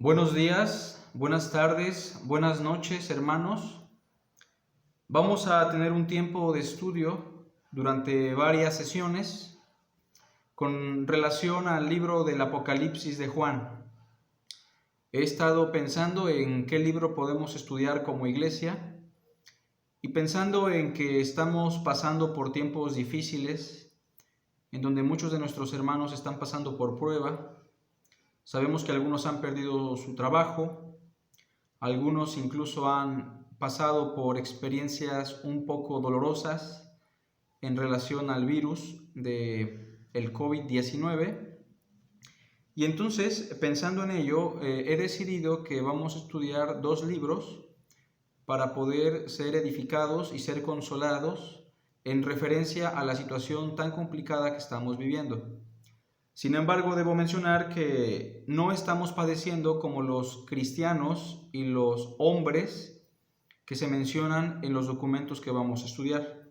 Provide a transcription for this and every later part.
Buenos días, buenas tardes, buenas noches, hermanos. Vamos a tener un tiempo de estudio durante varias sesiones con relación al libro del Apocalipsis de Juan. He estado pensando en qué libro podemos estudiar como iglesia y pensando en que estamos pasando por tiempos difíciles, en donde muchos de nuestros hermanos están pasando por prueba. Sabemos que algunos han perdido su trabajo, algunos incluso han pasado por experiencias un poco dolorosas en relación al virus del COVID-19. Y entonces, pensando en ello, he decidido que vamos a estudiar dos libros para poder ser edificados y ser consolados en referencia a la situación tan complicada que estamos viviendo. Sin embargo, debo mencionar que no estamos padeciendo como los cristianos y los hombres que se mencionan en los documentos que vamos a estudiar.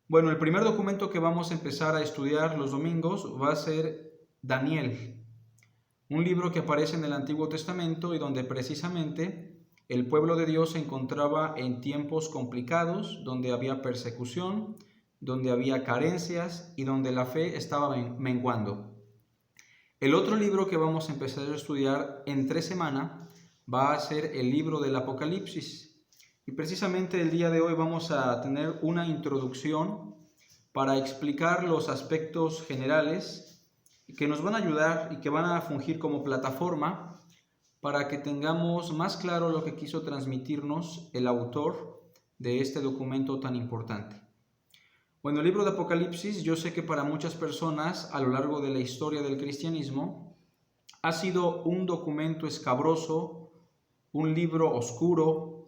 Bueno, el primer documento que vamos a empezar a estudiar los domingos va a ser Daniel, un libro que aparece en el Antiguo Testamento y donde precisamente el pueblo de Dios se encontraba en tiempos complicados, donde había persecución, donde había carencias y donde la fe estaba menguando. El otro libro que vamos a empezar a estudiar entre semana va a ser el libro del Apocalipsis. Y precisamente el día de hoy vamos a tener una introducción para explicar los aspectos generales que nos van a ayudar y que van a fungir como plataforma para que tengamos más claro lo que quiso transmitirnos el autor de este documento tan importante. Bueno, el libro de Apocalipsis, yo sé que para muchas personas a lo largo de la historia del cristianismo ha sido un documento escabroso, un libro oscuro.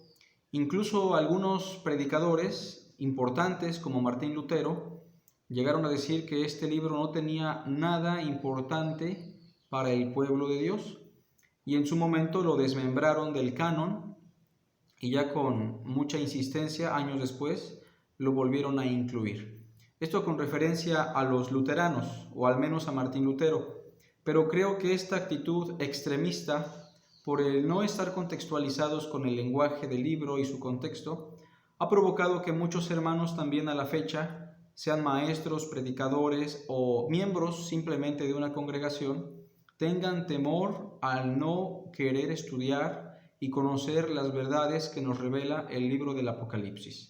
Incluso algunos predicadores importantes como Martín Lutero llegaron a decir que este libro no tenía nada importante para el pueblo de Dios y en su momento lo desmembraron del canon y ya con mucha insistencia años después lo volvieron a incluir. Esto con referencia a los luteranos, o al menos a Martín Lutero, pero creo que esta actitud extremista, por el no estar contextualizados con el lenguaje del libro y su contexto, ha provocado que muchos hermanos también a la fecha, sean maestros, predicadores o miembros simplemente de una congregación, tengan temor al no querer estudiar y conocer las verdades que nos revela el libro del Apocalipsis.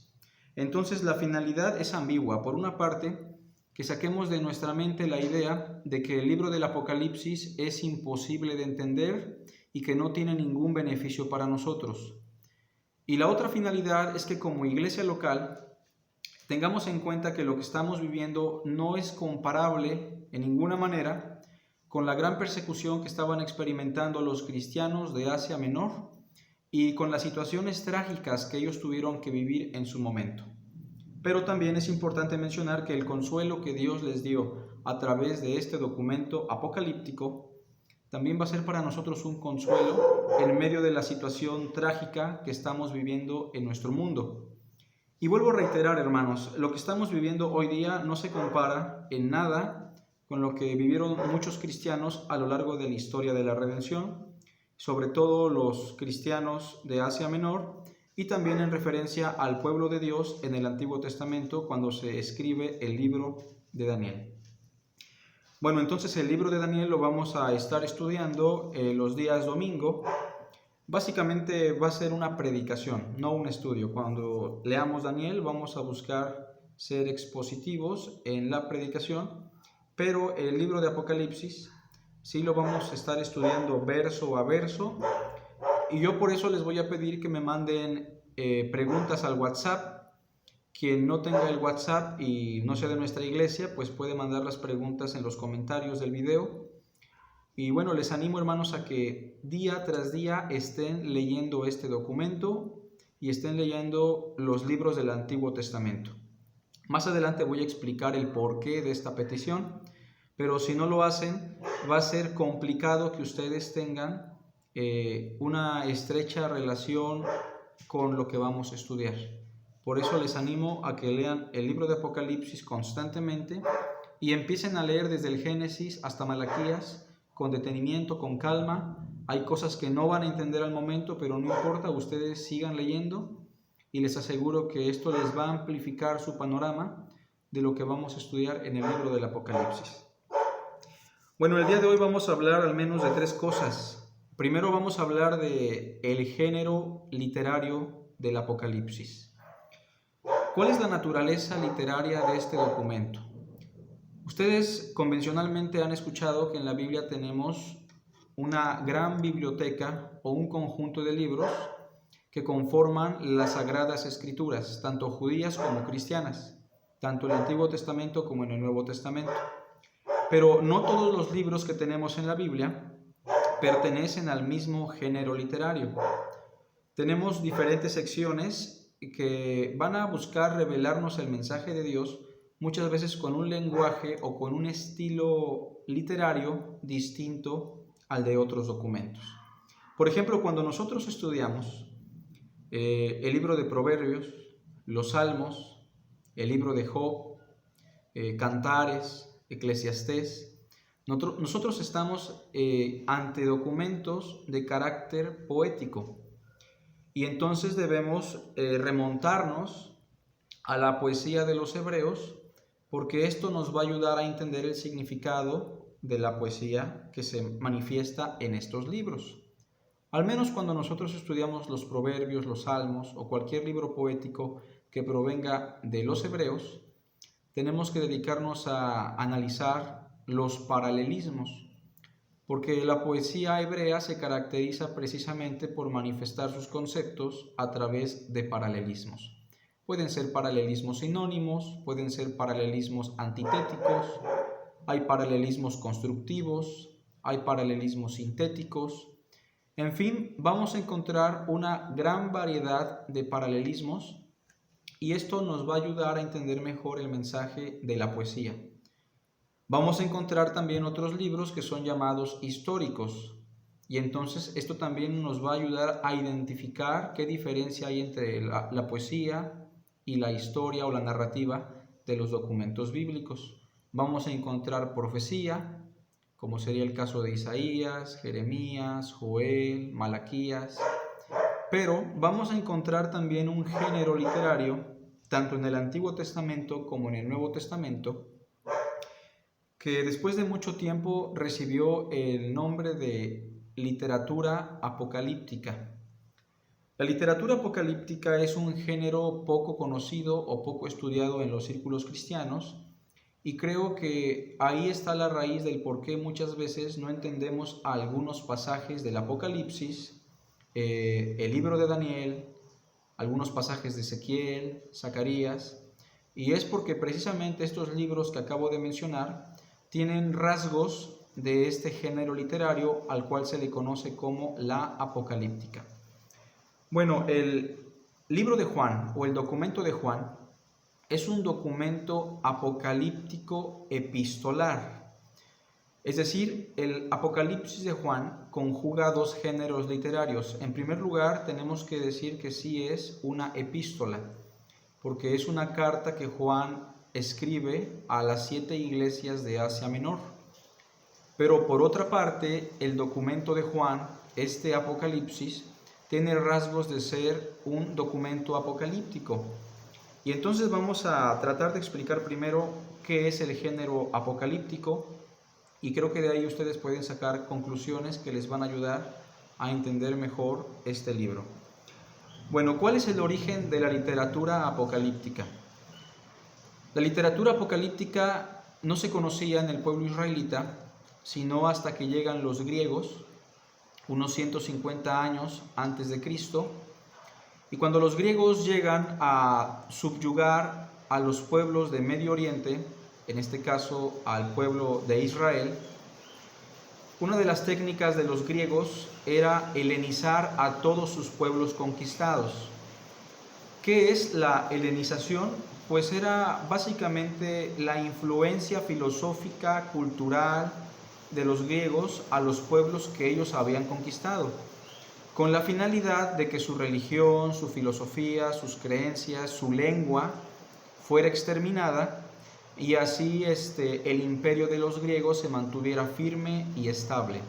Entonces la finalidad es ambigua. Por una parte, que saquemos de nuestra mente la idea de que el libro del Apocalipsis es imposible de entender y que no tiene ningún beneficio para nosotros. Y la otra finalidad es que como iglesia local tengamos en cuenta que lo que estamos viviendo no es comparable en ninguna manera con la gran persecución que estaban experimentando los cristianos de Asia Menor y con las situaciones trágicas que ellos tuvieron que vivir en su momento. Pero también es importante mencionar que el consuelo que Dios les dio a través de este documento apocalíptico también va a ser para nosotros un consuelo en medio de la situación trágica que estamos viviendo en nuestro mundo. Y vuelvo a reiterar, hermanos, lo que estamos viviendo hoy día no se compara en nada con lo que vivieron muchos cristianos a lo largo de la historia de la redención, sobre todo los cristianos de Asia Menor, y también en referencia al pueblo de Dios en el Antiguo Testamento cuando se escribe el libro de Daniel. Bueno, entonces el libro de Daniel lo vamos a estar estudiando los días domingo. Básicamente va a ser una predicación, no un estudio. Cuando leamos Daniel vamos a buscar ser expositivos en la predicación, pero el libro de Apocalipsis sí lo vamos a estar estudiando verso a verso, y yo por eso les voy a pedir que me manden preguntas al WhatsApp. Quien no tenga el WhatsApp y no sea de nuestra iglesia, pues puede mandar las preguntas en los comentarios del video. Y bueno, les animo, hermanos, a que día tras día estén leyendo este documento y estén leyendo los libros del Antiguo Testamento. Más adelante voy a explicar el porqué de esta petición, pero si no lo hacen, va a ser complicado que ustedes tengan una estrecha relación con lo que vamos a estudiar. Por eso les animo a que lean el libro de Apocalipsis constantemente y empiecen a leer desde el Génesis hasta Malaquías, con detenimiento, con calma. Hay cosas que no van a entender al momento, pero no importa, ustedes sigan leyendo y les aseguro que esto les va a amplificar su panorama de lo que vamos a estudiar en el libro del Apocalipsis. Bueno, el día de hoy vamos a hablar al menos de 3 cosas. Primero vamos a hablar de el género literario del Apocalipsis. ¿Cuál es la naturaleza literaria de este documento? Ustedes convencionalmente han escuchado que en la Biblia tenemos una gran biblioteca o un conjunto de libros que conforman las Sagradas Escrituras, tanto judías como cristianas, tanto en el Antiguo Testamento como en el Nuevo Testamento. Pero no todos los libros que tenemos en la Biblia pertenecen al mismo género literario. Tenemos diferentes secciones que van a buscar revelarnos el mensaje de Dios, muchas veces con un lenguaje o con un estilo literario distinto al de otros documentos. Por ejemplo, cuando nosotros estudiamos el libro de Proverbios, los Salmos, el libro de Job, Cantares, Eclesiastés, nosotros estamos ante documentos de carácter poético y entonces debemos remontarnos a la poesía de los hebreos, porque esto nos va a ayudar a entender el significado de la poesía que se manifiesta en estos libros. Al menos cuando nosotros estudiamos los proverbios, los salmos o cualquier libro poético que provenga de los hebreos, tenemos que dedicarnos a analizar los paralelismos, porque la poesía hebrea se caracteriza precisamente por manifestar sus conceptos a través de paralelismos. Pueden ser paralelismos sinónimos, pueden ser paralelismos antitéticos, hay paralelismos constructivos, hay paralelismos sintéticos. En fin, vamos a encontrar una gran variedad de paralelismos y esto nos va a ayudar a entender mejor el mensaje de la poesía. Vamos a encontrar también otros libros que son llamados históricos y entonces esto también nos va a ayudar a identificar qué diferencia hay entre la poesía y la historia o la narrativa de los documentos bíblicos. Vamos a encontrar profecía, como sería el caso de Isaías, Jeremías, Joel, Malaquías, pero vamos a encontrar también un género literario, tanto en el Antiguo Testamento como en el Nuevo Testamento, que después de mucho tiempo recibió el nombre de literatura apocalíptica. La literatura apocalíptica es un género poco conocido o poco estudiado en los círculos cristianos y creo que ahí está la raíz del por qué muchas veces no entendemos algunos pasajes del Apocalipsis, el libro de Daniel, algunos pasajes de Ezequiel, Zacarías, y es porque precisamente estos libros que acabo de mencionar tienen rasgos de este género literario al cual se le conoce como la apocalíptica. Bueno, el libro de Juan o el documento de Juan es un documento apocalíptico epistolar. Es decir, el Apocalipsis de Juan conjuga 2 géneros literarios. En primer lugar, tenemos que decir que sí es una epístola, porque es una carta que Juan escribe a las 7 iglesias de Asia Menor. Pero por otra parte, el documento de Juan, este Apocalipsis, tiene rasgos de ser un documento apocalíptico. Y entonces vamos a tratar de explicar primero qué es el género apocalíptico y creo que de ahí ustedes pueden sacar conclusiones que les van a ayudar a entender mejor este libro. Bueno, ¿cuál es el origen de la literatura apocalíptica? La literatura apocalíptica no se conocía en el pueblo israelita, sino hasta que llegan los griegos, unos 150 años antes de Cristo, y cuando los griegos llegan a subyugar a los pueblos de Medio Oriente, en este caso al pueblo de Israel, una de las técnicas de los griegos era helenizar a todos sus pueblos conquistados. ¿Qué es la helenización? Pues era básicamente la influencia filosófica, cultural de los griegos a los pueblos que ellos habían conquistado, con la finalidad de que su religión, su filosofía, sus creencias, su lengua fuera exterminada y así el imperio de los griegos se mantuviera firme y estable.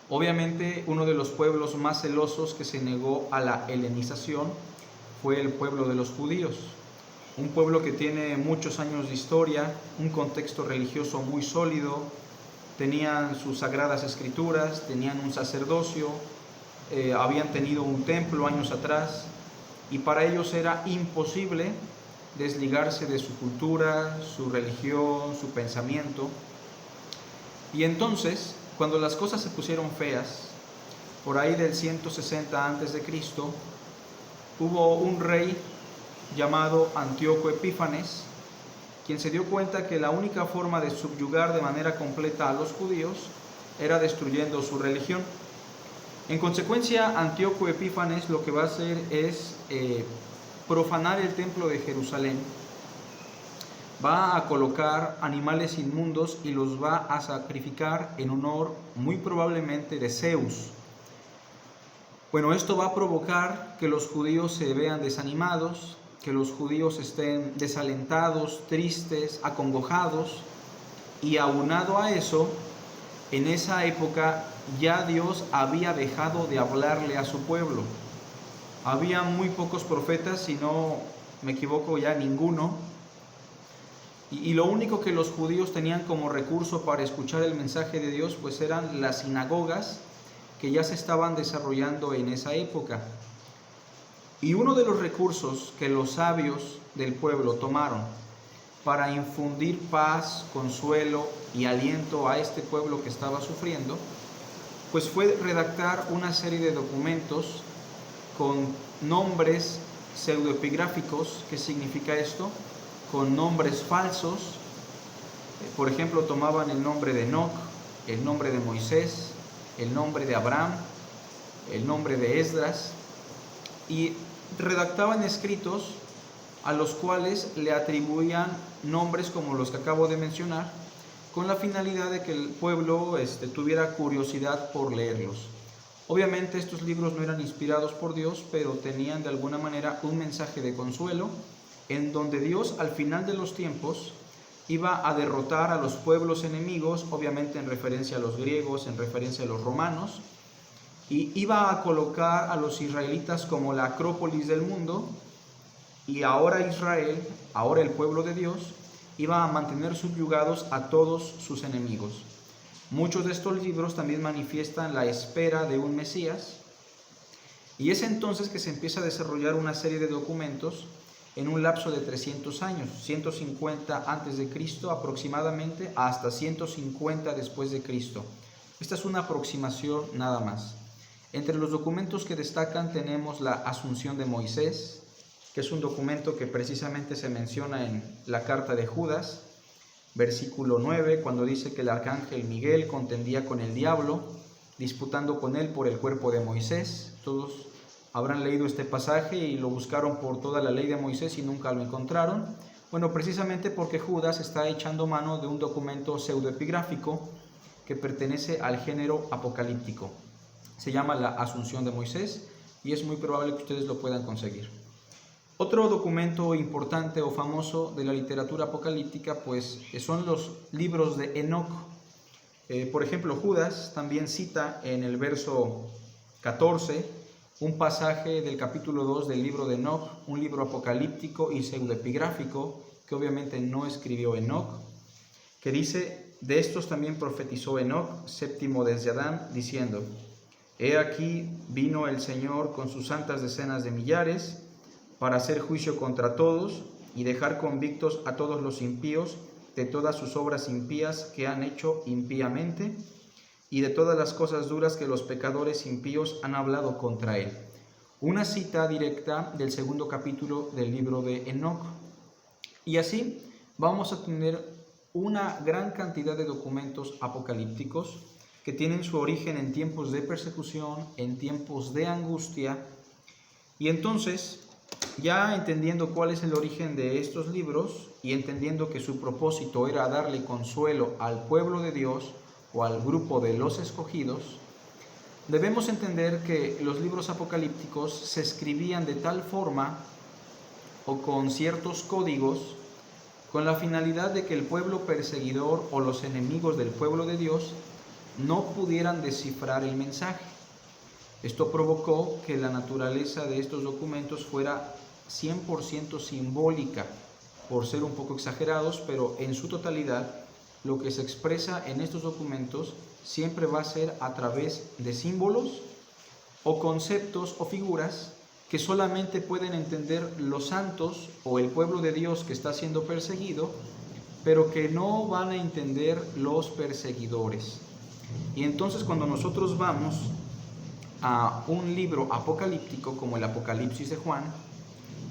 Obviamente, uno de los pueblos más celosos que se negó a la helenización fue el pueblo de los judíos, un pueblo que tiene muchos años de historia, un contexto religioso muy sólido, tenían sus sagradas escrituras, tenían un sacerdocio, habían tenido un templo años atrás, y para ellos era imposible desligarse de su cultura, su religión, su pensamiento. Y entonces, cuando las cosas se pusieron feas, por ahí del 160 a.C., hubo un rey llamado Antíoco Epífanes, quien se dio cuenta que la única forma de subyugar de manera completa a los judíos era destruyendo su religión. En consecuencia, Antíoco Epífanes lo que va a hacer es profanar el templo de Jerusalén, va a colocar animales inmundos y los va a sacrificar en honor muy probablemente de Zeus. Bueno, esto va a provocar que los judíos se vean desanimados, que los judíos estén desalentados, tristes, acongojados, y aunado a eso, en esa época ya Dios había dejado de hablarle a su pueblo. Había muy pocos profetas, si no me equivoco ya ninguno, y lo único que los judíos tenían como recurso para escuchar el mensaje de Dios pues eran las sinagogas que ya se estaban desarrollando en esa época. Y uno de los recursos que los sabios del pueblo tomaron para infundir paz, consuelo y aliento a este pueblo que estaba sufriendo, pues fue redactar una serie de documentos con nombres pseudoepigráficos. ¿Qué significa esto? Con nombres falsos. Por ejemplo, tomaban el nombre de Enoc, el nombre de Moisés, el nombre de Abraham, el nombre de Esdras, y redactaban escritos a los cuales le atribuían nombres como los que acabo de mencionar, con la finalidad de que el pueblo tuviera curiosidad por leerlos. Obviamente estos libros no eran inspirados por Dios, pero tenían de alguna manera un mensaje de consuelo, en donde Dios al final de los tiempos iba a derrotar a los pueblos enemigos, obviamente en referencia a los griegos, en referencia a los romanos, y iba a colocar a los israelitas como la acrópolis del mundo, y ahora Israel, ahora el pueblo de Dios, iba a mantener subyugados a todos sus enemigos. Muchos de estos libros también manifiestan la espera de un Mesías, y es entonces que se empieza a desarrollar una serie de documentos en un lapso de 300 años, 150 antes de Cristo aproximadamente hasta 150 después de Cristo. Esta es una aproximación nada más. Entre los documentos que destacan tenemos la Asunción de Moisés, que es un documento que precisamente se menciona en la carta de Judas, versículo 9, cuando dice que el arcángel Miguel contendía con el diablo, disputando con él por el cuerpo de Moisés. Todos habrán leído este pasaje y lo buscaron por toda la ley de Moisés y nunca lo encontraron. Bueno, precisamente porque Judas está echando mano de un documento pseudoepigráfico que pertenece al género apocalíptico. Se llama la Asunción de Moisés y es muy probable que ustedes lo puedan conseguir. Otro documento importante o famoso de la literatura apocalíptica pues son los libros de Enoc. Por ejemplo, Judas también cita en el verso 14 un pasaje del capítulo 2 del libro de Enoc, un libro apocalíptico y pseudoepigráfico que obviamente no escribió Enoc, que dice: de estos también profetizó Enoc, séptimo desde Adán, diciendo: he aquí vino el Señor con sus santas decenas de millares para hacer juicio contra todos y dejar convictos a todos los impíos de todas sus obras impías que han hecho impíamente, y de todas las cosas duras que los pecadores impíos han hablado contra él. Una cita directa del segundo capítulo del libro de Enoc. Y así vamos a tener una gran cantidad de documentos apocalípticos que tienen su origen en tiempos de persecución, en tiempos de angustia. Y entonces, ya entendiendo cuál es el origen de estos libros y entendiendo que su propósito era darle consuelo al pueblo de Dios o al grupo de los escogidos, debemos entender que los libros apocalípticos se escribían de tal forma o con ciertos códigos con la finalidad de que el pueblo perseguidor o los enemigos del pueblo de Dios no pudieran descifrar el mensaje. Esto provocó que la naturaleza de estos documentos fuera 100% simbólica, por ser un poco exagerados, pero en su totalidad lo que se expresa en estos documentos siempre va a ser a través de símbolos o conceptos o figuras que solamente pueden entender los santos o el pueblo de Dios que está siendo perseguido, pero que no van a entender los perseguidores. Y entonces cuando nosotros vamos a un libro apocalíptico como el Apocalipsis de Juan,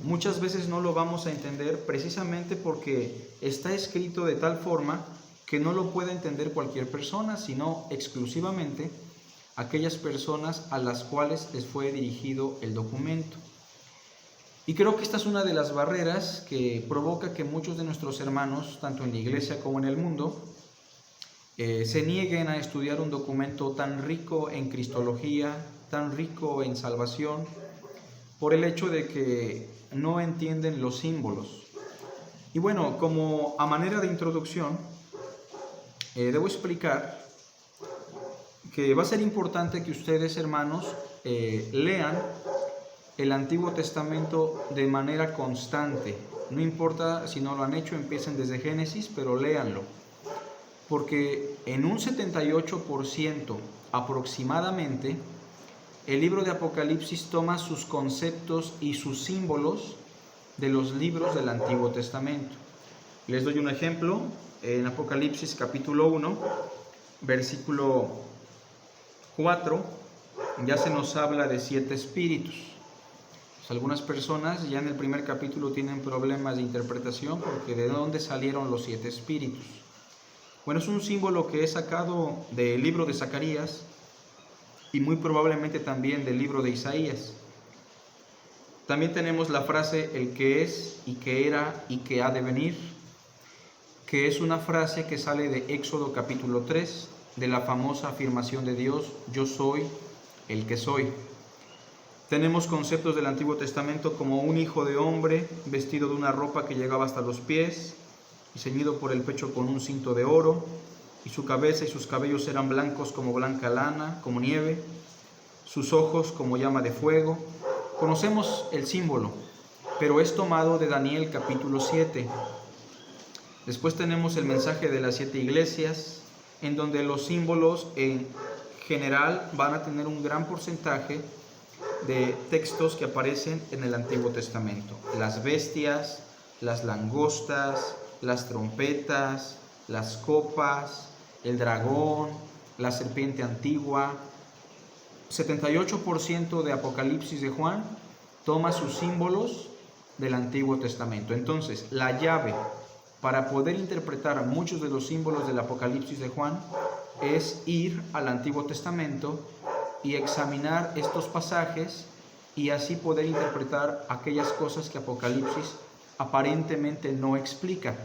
muchas veces no lo vamos a entender precisamente porque está escrito de tal forma que no lo puede entender cualquier persona, sino exclusivamente aquellas personas a las cuales les fue dirigido el documento. Y creo que esta es una de las barreras que provoca que muchos de nuestros hermanos, tanto en la iglesia como en el mundo, se nieguen a estudiar un documento tan rico en cristología, tan rico en salvación, por el hecho de que no entienden los símbolos. Y bueno, como a manera de introducción, debo explicar que va a ser importante que ustedes, hermanos, lean el Antiguo Testamento de manera constante. No importa si no lo han hecho, empiecen desde Génesis, pero léanlo. Porque en un 78% aproximadamente, el libro de Apocalipsis toma sus conceptos y sus símbolos de los libros del Antiguo Testamento. Les doy un ejemplo. En Apocalipsis capítulo 1, versículo 4, ya se nos habla de 7 espíritus. Pues algunas personas ya en el primer capítulo tienen problemas de interpretación porque ¿de dónde salieron los 7 espíritus? Bueno, es un símbolo que es sacado del libro de Zacarías y muy probablemente también del libro de Isaías. También tenemos la frase el que es y que era y que ha de venir, que es una frase que sale de Éxodo capítulo 3, de la famosa afirmación de Dios, yo soy el que soy. Tenemos conceptos del Antiguo Testamento como un hijo de hombre vestido de una ropa que llegaba hasta los pies y ceñido por el pecho con un cinto de oro, y su cabeza y sus cabellos eran blancos como blanca lana, como nieve, sus ojos como llama de fuego. Conocemos el símbolo, pero es tomado de Daniel capítulo 7. Después tenemos el mensaje de las 7 iglesias, en donde los símbolos en general van a tener un gran porcentaje de textos que aparecen en el Antiguo Testamento. Las bestias, las langostas, las trompetas, las copas, el dragón, la serpiente antigua. 78% de Apocalipsis de Juan toma sus símbolos del Antiguo Testamento. Entonces, la llave para poder interpretar muchos de los símbolos del Apocalipsis de Juan es ir al Antiguo Testamento y examinar estos pasajes y así poder interpretar aquellas cosas que Apocalipsis aparentemente no explica.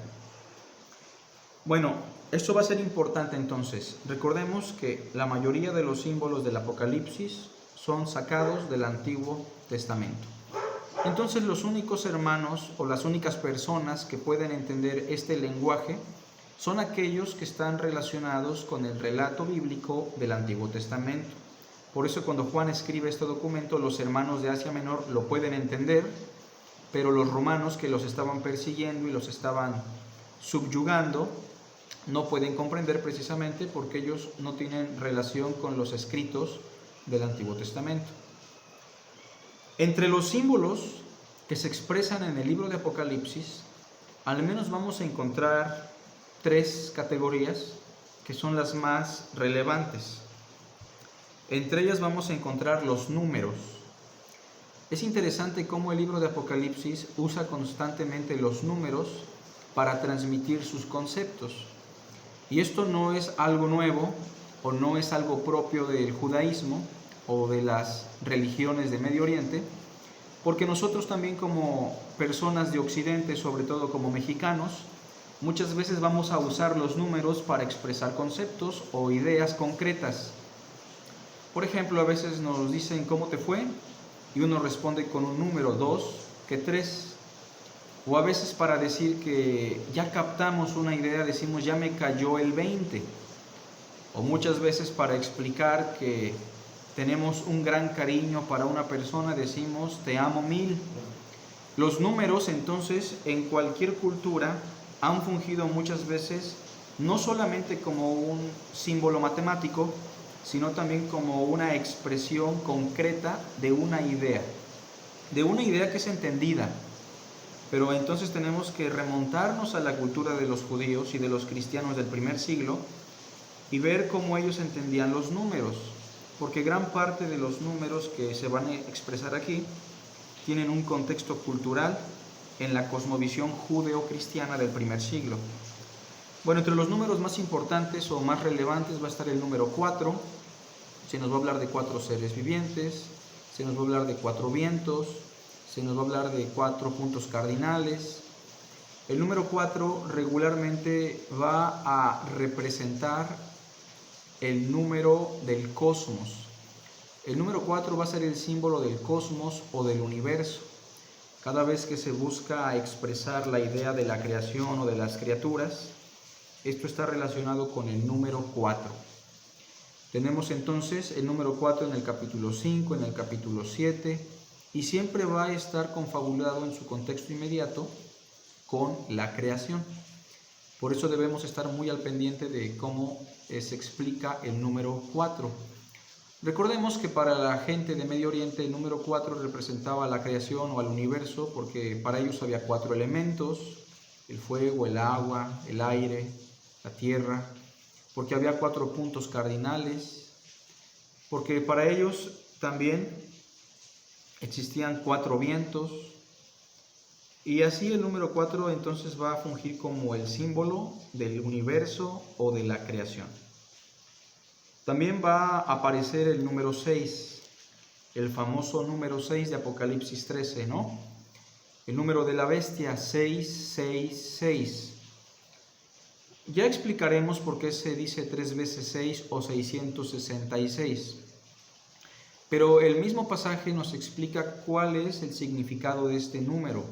Bueno, esto va a ser importante entonces. Recordemos que la mayoría de los símbolos del Apocalipsis son sacados del Antiguo Testamento. Entonces los únicos hermanos o las únicas personas que pueden entender este lenguaje son aquellos que están relacionados con el relato bíblico del Antiguo Testamento. Por eso cuando Juan escribe este documento, los hermanos de Asia Menor lo pueden entender, pero los romanos que los estaban persiguiendo y los estaban subyugando no pueden comprender precisamente porque ellos no tienen relación con los escritos del Antiguo Testamento. Entre los símbolos que se expresan en el libro de Apocalipsis, al menos vamos a encontrar 3 categorías que son las más relevantes. Entre ellas vamos a encontrar los números. Es interesante cómo el libro de Apocalipsis usa constantemente los números para transmitir sus conceptos. Y esto no es algo nuevo o no es algo propio del judaísmo o de las religiones de Medio Oriente, porque nosotros también como personas de Occidente, sobre todo como mexicanos, muchas veces vamos a usar los números para expresar conceptos o ideas concretas. Por ejemplo, a veces nos dicen ¿cómo te fue? Y uno responde con un número 2 que 3. O a veces para decir que ya captamos una idea decimos ya me cayó el 20. O muchas veces para explicar que tenemos un gran cariño para una persona decimos te amo 1000. Los números entonces en cualquier cultura han fungido muchas veces no solamente como un símbolo matemático, sino también como una expresión concreta de una idea que es entendida. Pero entonces tenemos que remontarnos a la cultura de los judíos y de los cristianos del primer siglo y ver cómo ellos entendían los números, porque gran parte de los números que se van a expresar aquí tienen un contexto cultural en la cosmovisión judeo-cristiana del primer siglo. Bueno, entre los números más importantes o más relevantes va a estar el número 4, se nos va a hablar de 4 seres vivientes, se nos va a hablar de 4 vientos, se nos va a hablar de 4 puntos cardinales. El número 4 regularmente va a representar el número del cosmos. El número 4 va a ser el símbolo del cosmos o del universo. Cada vez que se busca expresar la idea de la creación o de las criaturas, esto está relacionado con el número 4. Tenemos entonces el número 4 en el capítulo 5, en el capítulo 7, y siempre va a estar confabulado en su contexto inmediato con la creación. Por eso debemos estar muy al pendiente de cómo se explica el número 4. Recordemos que para la gente de Medio Oriente el número 4 representaba la creación o al universo, porque para ellos había 4 elementos: el fuego, el agua, el aire, la tierra, porque había 4 puntos cardinales, porque para ellos también existían 4 vientos, y así el número 4 entonces va a fungir como el símbolo del universo o de la creación. También va a aparecer el número 6, el famoso número 6 de Apocalipsis 13, ¿no? El número de la bestia, 666. Ya explicaremos por qué se dice 3 veces 6 o 666. Pero el mismo pasaje nos explica cuál es el significado de este número.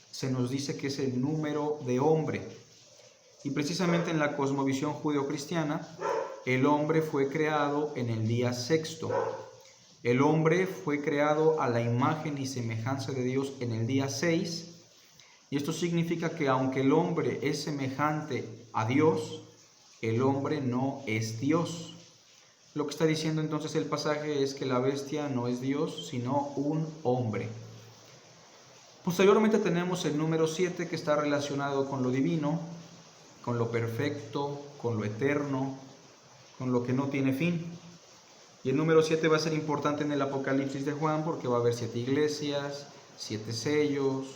Se nos dice que es el número de hombre. Y precisamente en la cosmovisión judeocristiana, el hombre fue creado en el día sexto. El hombre fue creado a la imagen y semejanza de Dios en el día 6. Y esto significa que aunque el hombre es semejante a Dios, el hombre no es Dios. Lo que está diciendo entonces el pasaje es que la bestia no es Dios, sino un hombre. Posteriormente tenemos el número 7, que está relacionado con lo divino, con lo perfecto, con lo eterno, con lo que no tiene fin. Y el número 7 va a ser importante en el Apocalipsis de Juan porque va a haber 7 iglesias, 7 sellos,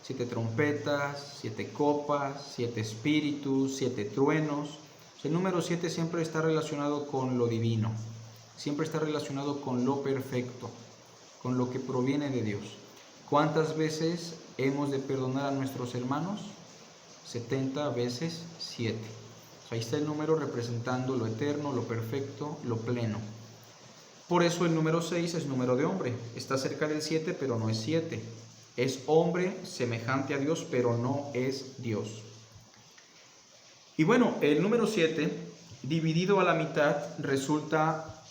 7 trompetas, 7 copas, 7 espíritus, 7 truenos. El número 7 siempre está relacionado con lo divino, siempre está relacionado con lo perfecto, con lo que proviene de Dios. ¿Cuántas veces hemos de perdonar a nuestros hermanos? 70 veces 7. Ahí está el número representando lo eterno, lo perfecto, lo pleno. Por eso el número 6 es número de hombre. Está cerca del 7, pero no es 7. Es hombre semejante a Dios, pero no es Dios. Y bueno, el número 7, dividido a la mitad, resulta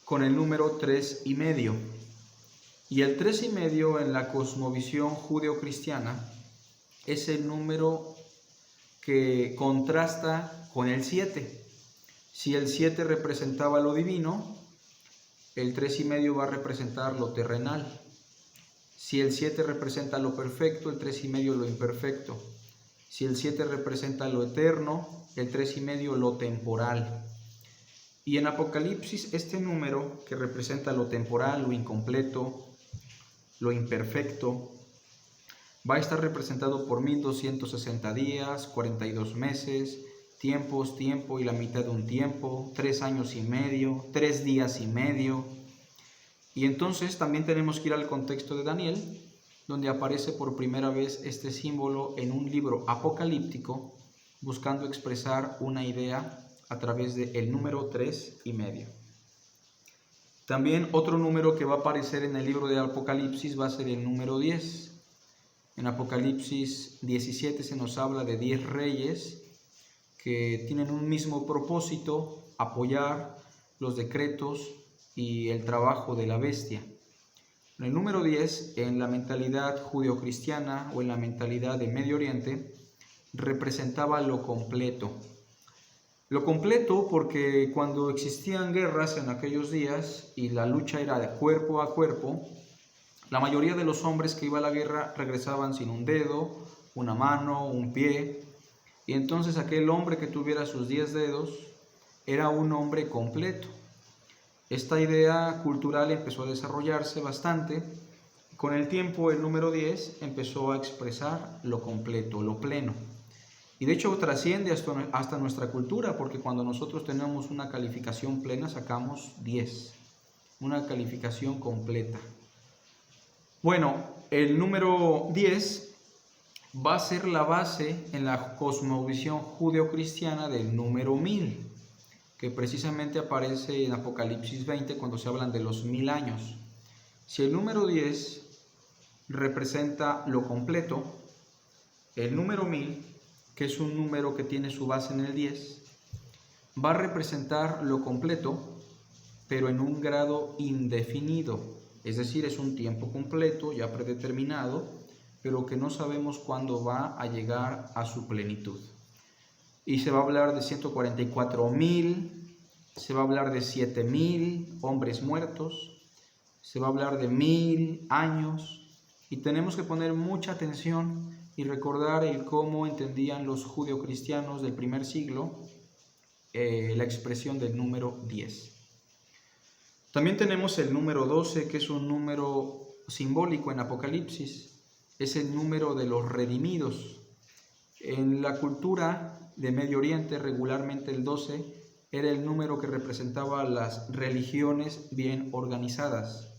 con el número 3,5. Y el 3,5 en la cosmovisión judeocristiana es el número que contrasta con el 7. Si el 7 representaba lo divino, el 3,5 va a representar lo terrenal. Si el 7 representa lo perfecto, el 3,5 lo imperfecto. Si el 7 representa lo eterno, el 3,5 lo temporal. Y en Apocalipsis este número que representa lo temporal, lo incompleto, lo imperfecto, va a estar representado por 1260 días, 42 meses, tiempo y la mitad de un tiempo, 3 años y medio, 3 días y medio. Y entonces también tenemos que ir al contexto de Daniel, donde aparece por primera vez este símbolo en un libro apocalíptico, buscando expresar una idea a través del número 3,5. También otro número que va a aparecer en el libro de Apocalipsis va a ser el número 10. En Apocalipsis 17 se nos habla de 10 reyes que tienen un mismo propósito: apoyar los decretos y el trabajo de la bestia. En el número 10, en la mentalidad judeocristiana o en la mentalidad de Medio Oriente, representaba lo completo. Lo completo porque cuando existían guerras en aquellos días y la lucha era de cuerpo a cuerpo, la mayoría de los hombres que iban a la guerra regresaban sin un dedo, una mano, un pie, y entonces aquel hombre que tuviera sus 10 dedos era un hombre completo. Esta idea cultural empezó a desarrollarse bastante. Con el tiempo el número 10 empezó a expresar lo completo, lo pleno. Y de hecho trasciende hasta nuestra cultura, porque cuando nosotros tenemos una calificación plena sacamos 10, una calificación completa. Bueno, el número 10 va a ser la base en la cosmovisión judeocristiana del número 1000, que precisamente aparece en Apocalipsis 20 cuando se hablan de los 1000 años. Si el número 10 representa lo completo, el número 1000, que es un número que tiene su base en el 10, va a representar lo completo, pero en un grado indefinido. Es decir, es un tiempo completo, ya predeterminado, pero que no sabemos cuándo va a llegar a su plenitud. Y se va a hablar de 144,000, se va a hablar de 7,000 hombres muertos, se va a hablar de 1000 años, y tenemos que poner mucha atención y recordar el cómo entendían los judeocristianos del primer siglo la expresión del número 10. También tenemos el número 12, que es un número simbólico en Apocalipsis. Es el número de los redimidos. En la cultura de Medio Oriente, regularmente el 12 era el número que representaba las religiones bien organizadas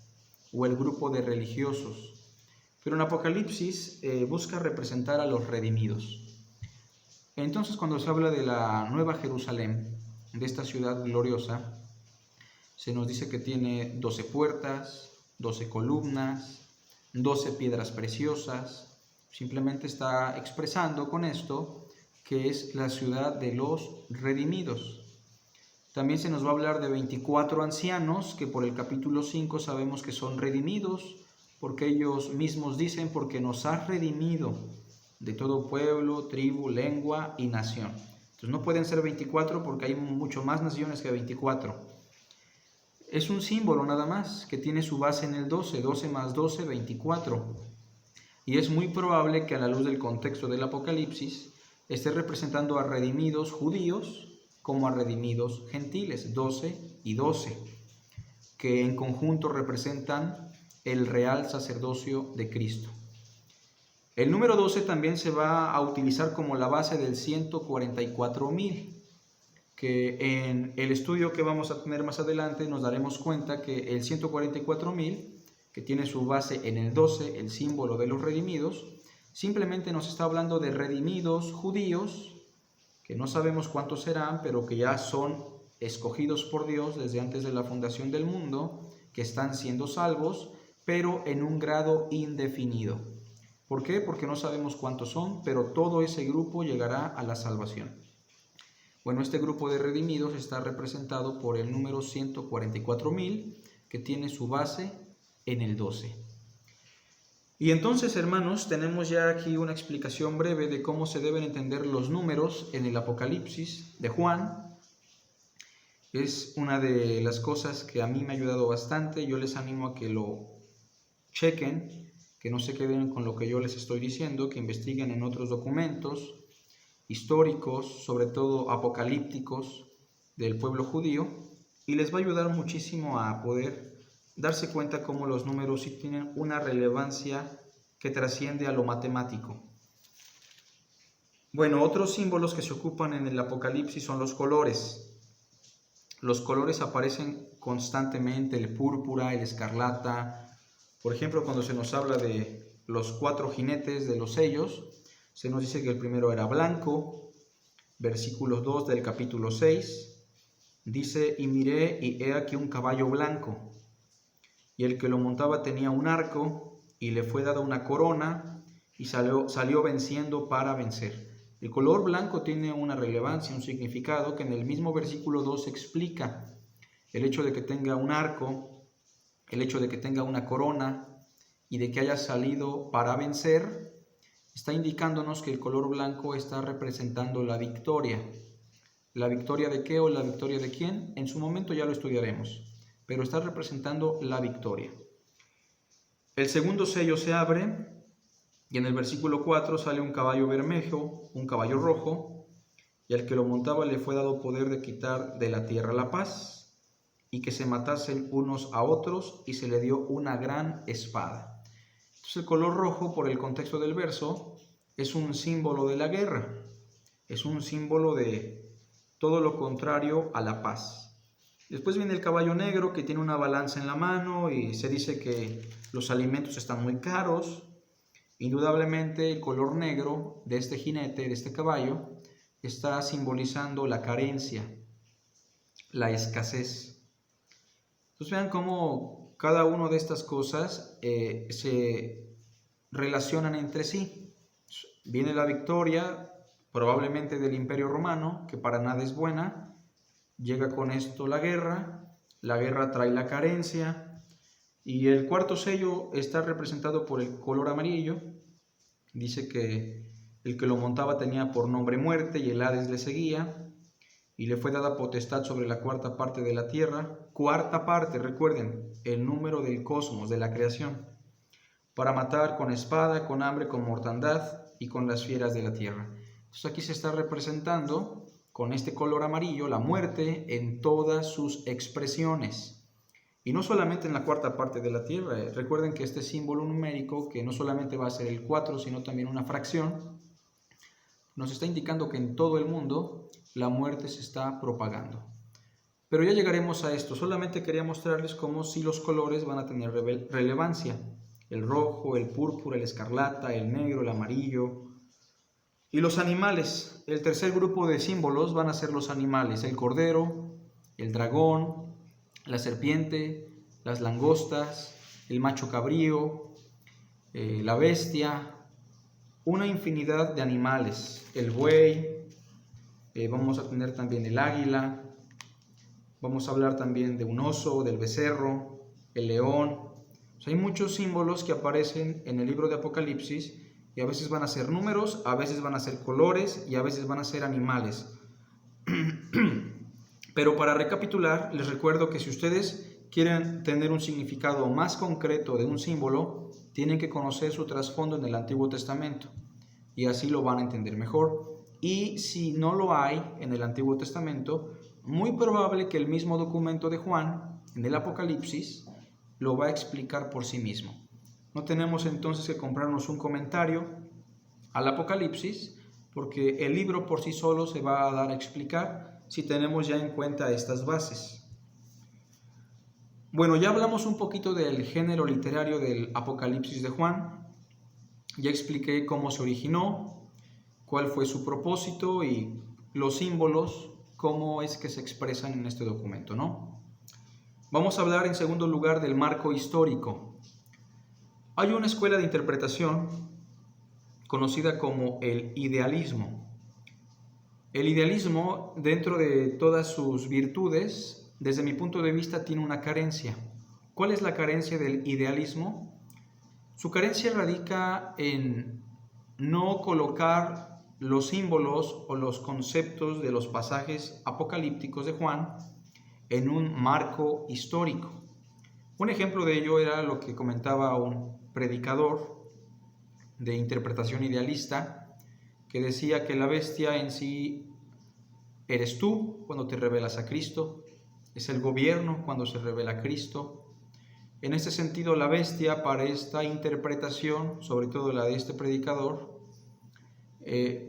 o el grupo de religiosos. Pero en Apocalipsis busca representar a los redimidos. Entonces, cuando se habla de la Nueva Jerusalén, de esta ciudad gloriosa, se nos dice que tiene 12 puertas, 12 columnas, 12 piedras preciosas. Simplemente está expresando con esto que es la ciudad de los redimidos. También se nos va a hablar de 24 ancianos, que por el capítulo 5 sabemos que son redimidos, porque ellos mismos dicen: porque nos has redimido de todo pueblo, tribu, lengua y nación. Entonces no pueden ser 24 porque hay mucho más naciones que 24. Es un símbolo nada más, que tiene su base en el 12, 12 más 12, 24. Y es muy probable que a la luz del contexto del Apocalipsis esté representando a redimidos judíos como a redimidos gentiles, 12 y 12, que en conjunto representan el real sacerdocio de Cristo. El número 12 también se va a utilizar como la base del 144,000, que en el estudio que vamos a tener más adelante nos daremos cuenta que el 144,000, que tiene su base en el 12, el símbolo de los redimidos, simplemente nos está hablando de redimidos judíos, que no sabemos cuántos serán, pero que ya son escogidos por Dios desde antes de la fundación del mundo, que están siendo salvos, pero en un grado indefinido. ¿Por qué? Porque no sabemos cuántos son, pero todo ese grupo llegará a la salvación. Bueno, este grupo de redimidos está representado por el número 144,000, que tiene su base en el 12. Y entonces, hermanos, tenemos ya aquí una explicación breve de cómo se deben entender los números en el Apocalipsis de Juan. Es una de las cosas que a mí me ha ayudado bastante. Yo les animo a que lo chequen, que no se queden con lo que yo les estoy diciendo, que investiguen en otros documentos históricos, sobre todo apocalípticos, del pueblo judío, y les va a ayudar muchísimo a poder darse cuenta cómo los números sí tienen una relevancia que trasciende a lo matemático. Bueno, otros símbolos que se ocupan en el Apocalipsis son los colores. Los colores aparecen constantemente: el púrpura, el escarlata. Por ejemplo, cuando se nos habla de los 4 jinetes de los sellos, se nos dice que el primero era blanco. Versículo 2 del capítulo 6 dice: y miré, y he aquí un caballo blanco, y el que lo montaba tenía un arco, y le fue dada una corona, y salió venciendo para vencer. El color blanco tiene una relevancia, un significado que en el mismo versículo 2 explica. El hecho de que tenga un arco, el hecho de que tenga una corona y de que haya salido para vencer, está indicándonos que el color blanco está representando la victoria. ¿La victoria de qué o la victoria de quién? En su momento ya lo estudiaremos, pero está representando la victoria. El segundo sello se abre y en el versículo 4 sale un caballo bermejo, un caballo rojo, y al que lo montaba le fue dado poder de quitar de la tierra la paz y que se matasen unos a otros, y se le dio una gran espada. Entonces el color rojo, por el contexto del verso, es un símbolo de la guerra, es un símbolo de todo lo contrario a la paz. Después viene el caballo negro, que tiene una balanza en la mano y se dice que los alimentos están muy caros. Indudablemente el color negro de este jinete, de este caballo, está simbolizando la carencia, la escasez. Entonces vean cómo cada una de estas cosas se relacionan entre sí. Viene la victoria, probablemente del Imperio Romano, que para nada es buena. Llega con esto la guerra trae la carencia, y el cuarto sello está representado por el color amarillo. Dice que el que lo montaba tenía por nombre muerte, y el Hades le seguía, y le fue dada potestad sobre la cuarta parte de la tierra. Cuarta parte, recuerden, el número del cosmos, de la creación, para matar con espada, con hambre, con mortandad y con las fieras de la tierra. Entonces aquí se está representando con este color amarillo la muerte en todas sus expresiones. Y no solamente en la cuarta parte de la tierra. Recuerden que este símbolo numérico, que no solamente va a ser el 4, sino también una fracción, nos está indicando que en todo el mundo la muerte se está propagando. Pero ya llegaremos a esto. Solamente quería mostrarles cómo sí los colores van a tener relevancia. El rojo, el púrpura, el escarlata, el negro, el amarillo. Y los animales. El tercer grupo de símbolos van a ser los animales. El cordero, el dragón, la serpiente, las langostas, el macho cabrío, la bestia, una infinidad de animales, el buey, vamos a tener también el águila, vamos a hablar también de un oso, del becerro, el león. O sea, hay muchos símbolos que aparecen en el libro de Apocalipsis, y a veces van a ser números, a veces van a ser colores y a veces van a ser animales. Pero para recapitular, les recuerdo que si ustedes quieren tener un significado más concreto de un símbolo, tienen que conocer su trasfondo en el Antiguo Testamento, y así lo van a entender mejor. Y si no lo hay en el Antiguo Testamento, muy probable que el mismo documento de Juan, en el Apocalipsis, lo va a explicar por sí mismo. No tenemos entonces que comprarnos un comentario al Apocalipsis, porque el libro por sí solo se va a dar a explicar si tenemos ya en cuenta estas bases. Bueno, ya hablamos un poquito del género literario del Apocalipsis de Juan. Ya expliqué cómo se originó, cuál fue su propósito y los símbolos, cómo es que se expresan en este documento, ¿no? Vamos a hablar en segundo lugar del marco histórico. Hay una escuela de interpretación conocida como el idealismo. El idealismo, dentro de todas sus virtudes, desde mi punto de vista, tiene una carencia. ¿Cuál es la carencia del idealismo? Su carencia radica en no colocar los símbolos o los conceptos de los pasajes apocalípticos de Juan en un marco histórico. Un ejemplo de ello era lo que comentaba un predicador de interpretación idealista, que decía que la bestia en sí eres tú cuando te revelas a Cristo, es el gobierno cuando se revela a Cristo. En este sentido, la bestia, para esta interpretación, sobre todo la de este predicador,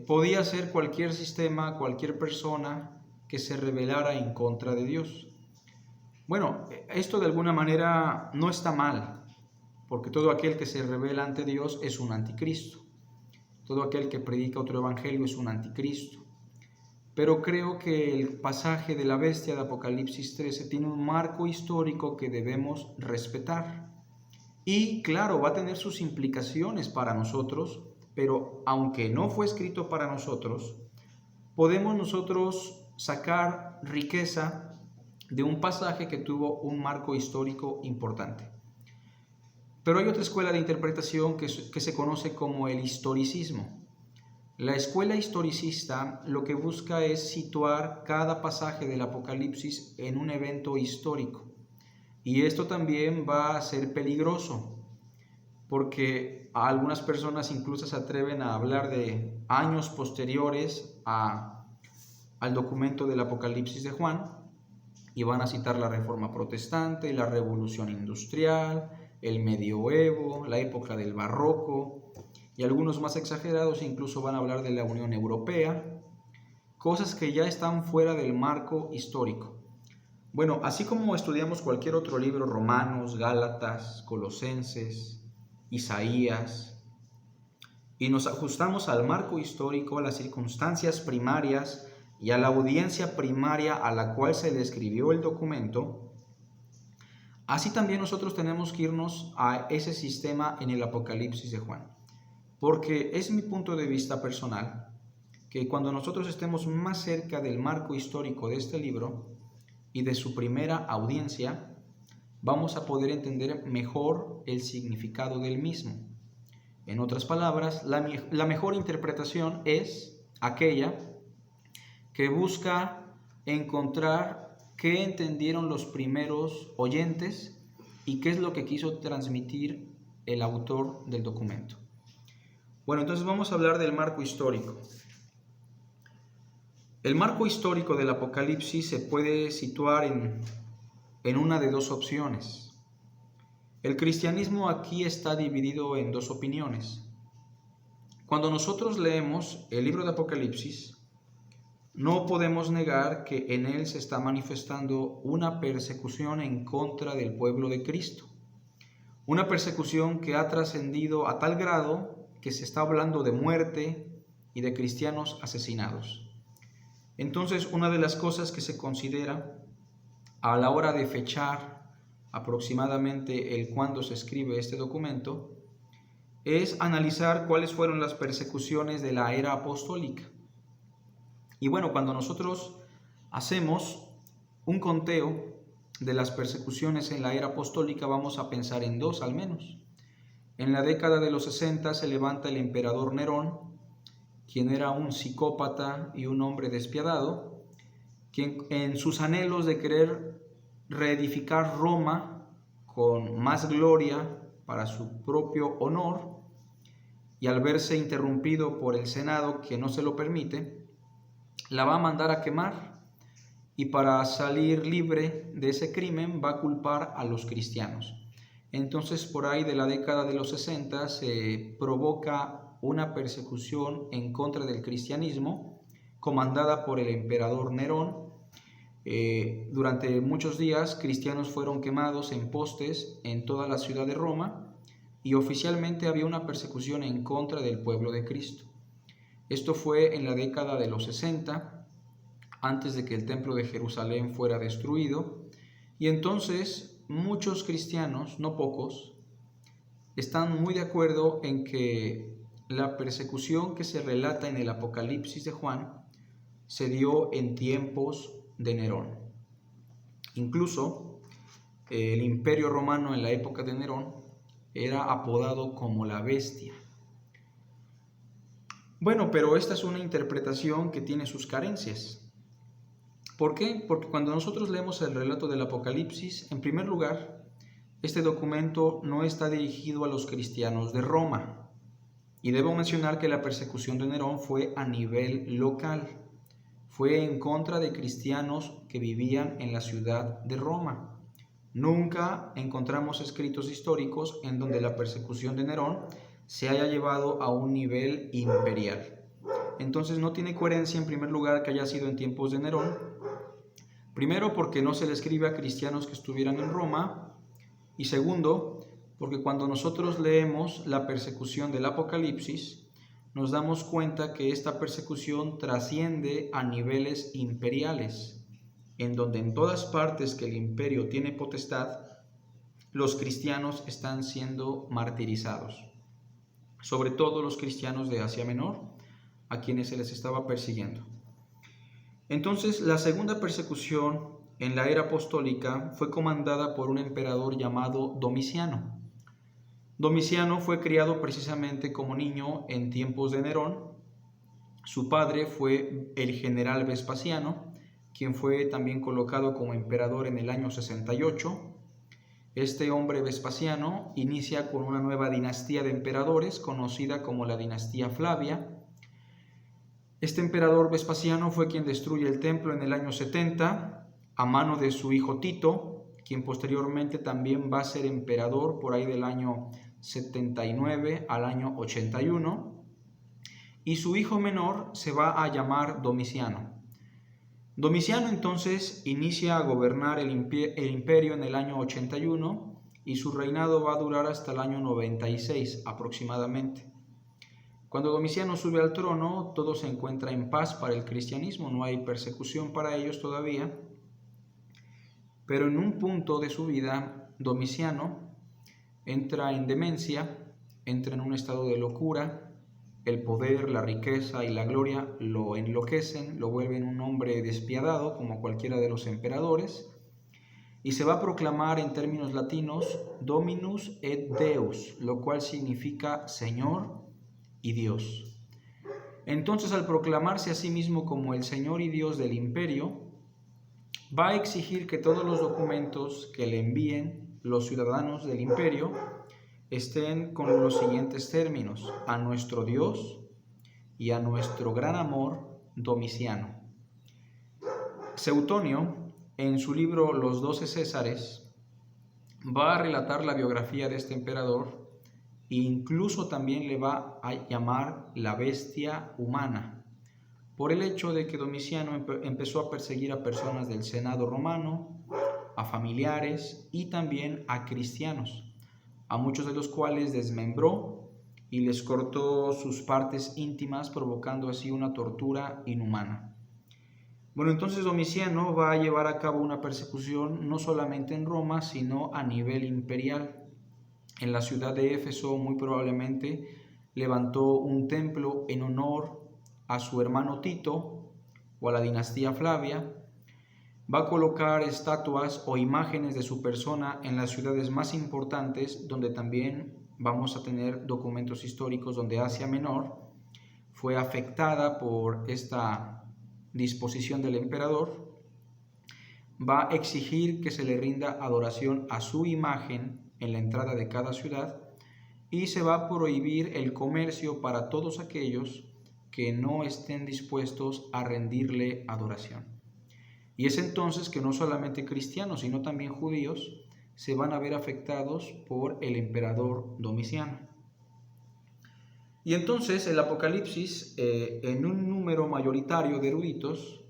podía ser cualquier sistema, cualquier persona que se rebelara en contra de Dios. Bueno, esto de alguna manera no está mal, porque todo aquel que se rebela ante Dios es un anticristo. Todo aquel que predica otro evangelio es un anticristo. Pero creo que el pasaje de la bestia de Apocalipsis 13 tiene un marco histórico que debemos respetar. Y claro, va a tener sus implicaciones para nosotros, pero aunque no fue escrito para nosotros, podemos nosotros sacar riqueza de un pasaje que tuvo un marco histórico importante. Pero hay otra escuela de interpretación que se conoce como el historicismo. La escuela historicista lo que busca es situar cada pasaje del Apocalipsis en un evento histórico. Y esto también va a ser peligroso, porque algunas personas incluso se atreven a hablar de años posteriores al documento del Apocalipsis de Juan, y van a citar la Reforma Protestante, la Revolución Industrial, el Medioevo, la época del Barroco, y algunos más exagerados incluso van a hablar de la Unión Europea, cosas que ya están fuera del marco histórico. Bueno, así como estudiamos cualquier otro libro, Romanos, Gálatas, Colosenses, Isaías, y nos ajustamos al marco histórico, a las circunstancias primarias y a la audiencia primaria a la cual se le escribió el documento, así también nosotros tenemos que irnos a ese sistema en el Apocalipsis de Juan. Porque es mi punto de vista personal que cuando nosotros estemos más cerca del marco histórico de este libro y de su primera audiencia, vamos a poder entender mejor el significado del mismo. En otras palabras, la mejor interpretación es aquella que busca encontrar qué entendieron los primeros oyentes y qué es lo que quiso transmitir el autor del documento. Bueno, entonces vamos a hablar del marco histórico. El marco histórico del Apocalipsis se puede situar en una de dos opciones. El cristianismo aquí está dividido en dos opiniones. Cuando nosotros leemos el libro de Apocalipsis, no podemos negar que en él se está manifestando una persecución en contra del pueblo de Cristo. Una persecución que ha trascendido a tal grado que se está hablando de muerte y de cristianos asesinados. Entonces, una de las cosas que se considera a la hora de fechar aproximadamente el cuándo se escribe este documento es analizar cuáles fueron las persecuciones de la era apostólica. Y bueno, cuando nosotros hacemos un conteo de las persecuciones en la era apostólica, vamos a pensar en dos al menos. En la década de los 60 se levanta el emperador Nerón, quien era un psicópata y un hombre despiadado, quien en sus anhelos de querer reedificar Roma con más gloria para su propio honor, y al verse interrumpido por el Senado, que no se lo permite, la va a mandar a quemar, y para salir libre de ese crimen va a culpar a los cristianos. Entonces, por ahí de la década de los 60 se provoca una persecución en contra del cristianismo comandada por el emperador Nerón. Durante muchos días cristianos fueron quemados en postes en toda la ciudad de Roma, y oficialmente había una persecución en contra del pueblo de Cristo. Esto fue en la década de los 60, antes de que el templo de Jerusalén fuera destruido, y entonces muchos cristianos, no pocos, están muy de acuerdo en que la persecución que se relata en el Apocalipsis de Juan se dio en tiempos de Nerón. Incluso el Imperio Romano en la época de Nerón era apodado como la bestia. Bueno, pero esta es una interpretación que tiene sus carencias. ¿Por qué? Porque cuando nosotros leemos el relato del Apocalipsis, en primer lugar, este documento no está dirigido a los cristianos de Roma. Y debo mencionar que la persecución de Nerón fue a nivel local. Fue en contra de cristianos que vivían en la ciudad de Roma. Nunca encontramos escritos históricos en donde la persecución de Nerón se haya llevado a un nivel imperial. Entonces no tiene coherencia, en primer lugar, que haya sido en tiempos de Nerón. Primero, porque no se le escribe a cristianos que estuvieran en Roma. Y segundo, porque cuando nosotros leemos la persecución del Apocalipsis, nos damos cuenta que esta persecución trasciende a niveles imperiales, en donde en todas partes que el imperio tiene potestad, los cristianos están siendo martirizados. sobre todo los cristianos de Asia Menor, a quienes se les estaba persiguiendo. Entonces, la segunda persecución en la era apostólica fue comandada por un emperador llamado Domiciano. Domiciano fue criado precisamente como niño en tiempos de Nerón. Su padre fue el general Vespasiano, quien fue también colocado como emperador en el año 68. Este hombre Vespasiano inicia con una nueva dinastía de emperadores conocida como la dinastía Flavia. Este emperador Vespasiano fue quien destruye el templo en el año 70 a mano de su hijo Tito, quien posteriormente también va a ser emperador por ahí del año 79 al año 81, y su hijo menor se va a llamar Domiciano. Domiciano entonces inicia a gobernar el imperio en el año 81 y su reinado va a durar hasta el año 96 aproximadamente. Cuando Domiciano sube al trono, todo se encuentra en paz para el cristianismo, no hay persecución para ellos todavía, pero en un punto de su vida, Domiciano entra en demencia, entra en un estado de locura. El poder, la riqueza y la gloria lo enloquecen, lo vuelven un hombre despiadado como cualquiera de los emperadores, y se va a proclamar en términos latinos Dominus et Deus, lo cual significa Señor y Dios. Entonces, al proclamarse a sí mismo como el Señor y Dios del imperio, va a exigir que todos los documentos que le envíen los ciudadanos del imperio estén con los siguientes términos: a nuestro Dios y a nuestro gran amor, Domiciano. Suetonio, en su libro Los 12 Césares, va a relatar la biografía de este emperador e incluso también le va a llamar la bestia humana, por el hecho de que Domiciano empezó a perseguir a personas del Senado romano, a familiares y también a cristianos, a muchos de los cuales desmembró y les cortó sus partes íntimas, provocando así una tortura inhumana. Bueno, entonces Domiciano va a llevar a cabo una persecución no solamente en Roma, sino a nivel imperial. En la ciudad de Éfeso, muy probablemente, levantó un templo en honor a su hermano Tito o a la dinastía Flavia. Va a colocar estatuas o imágenes de su persona en las ciudades más importantes, donde también vamos a tener documentos históricos donde Asia Menor fue afectada por esta disposición del emperador. Va a exigir que se le rinda adoración a su imagen en la entrada de cada ciudad y se va a prohibir el comercio para todos aquellos que no estén dispuestos a rendirle adoración. Y es entonces que no solamente cristianos, sino también judíos se van a ver afectados por el emperador Domiciano. Y entonces el Apocalipsis, en un número mayoritario de eruditos,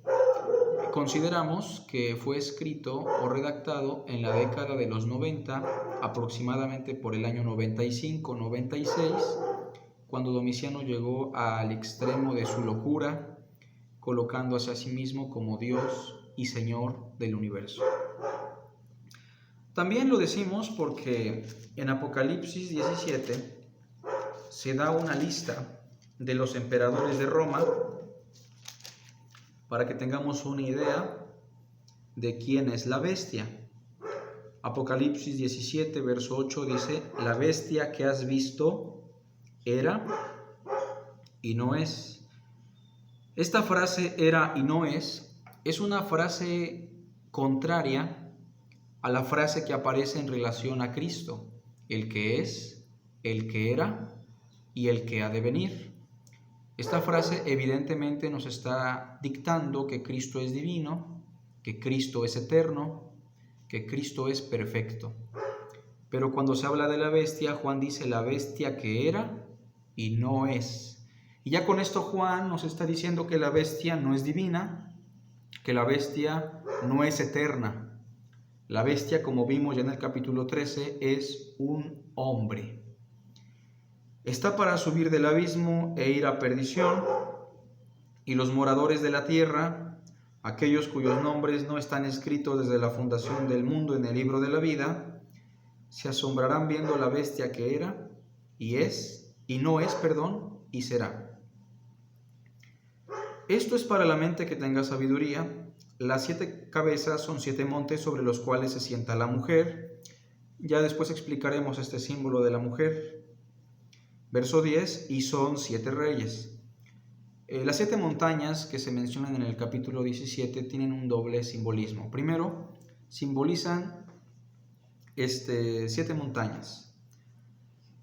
consideramos que fue escrito o redactado en la década de los 90, aproximadamente por el año 95-96, cuando Domiciano llegó al extremo de su locura, colocándose a sí mismo como Dios y Señor del universo. También lo decimos porque en Apocalipsis 17 se da una lista de los emperadores de Roma para que tengamos una idea de quién es la bestia. Apocalipsis 17, verso 8 dice: la bestia que has visto era y no es. Esta frase era y no es una frase contraria a la frase que aparece en relación a Cristo: el que es, el que era y el que ha de venir. Esta frase evidentemente nos está dictando que Cristo es divino, que Cristo es eterno, que Cristo es perfecto. Pero cuando se habla de la bestia, Juan dice la bestia que era y no es. Y ya con esto Juan nos está diciendo que la bestia no es divina, que la bestia no es eterna. La bestia, como vimos ya en el capítulo 13, es un hombre. Está para subir del abismo e ir a perdición, y los moradores de la tierra, aquellos cuyos nombres no están escritos desde la fundación del mundo en el libro de la vida, se asombrarán viendo la bestia que era y es y no es, perdón, y será. Esto es para la mente que tenga sabiduría. Las 7 cabezas son 7 montes sobre los cuales se sienta la mujer. Ya después explicaremos este símbolo de la mujer. Verso 10, y son 7 reyes. Las 7 montañas que se mencionan en el capítulo 17 tienen un doble simbolismo. Primero, simbolizan 7 montañas.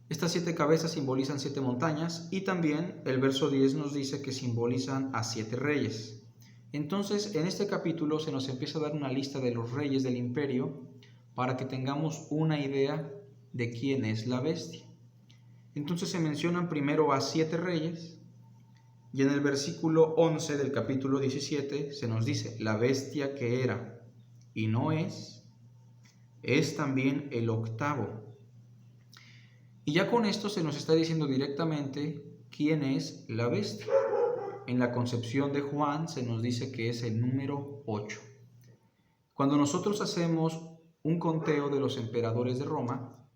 Estas 7 cabezas simbolizan 7 montañas y también el verso 10 nos dice que simbolizan a 7 reyes. Entonces, en este capítulo se nos empieza a dar una lista de los reyes del imperio para que tengamos una idea de quién es la bestia. Entonces se mencionan primero a 7 reyes y en el versículo 11 del capítulo 17 se nos dice: la bestia que era y no es también el octavo. Y ya con esto se nos está diciendo directamente quién es la bestia. En la concepción de Juan se nos dice que es el número 8. Cuando nosotros hacemos un conteo de los emperadores de Roma,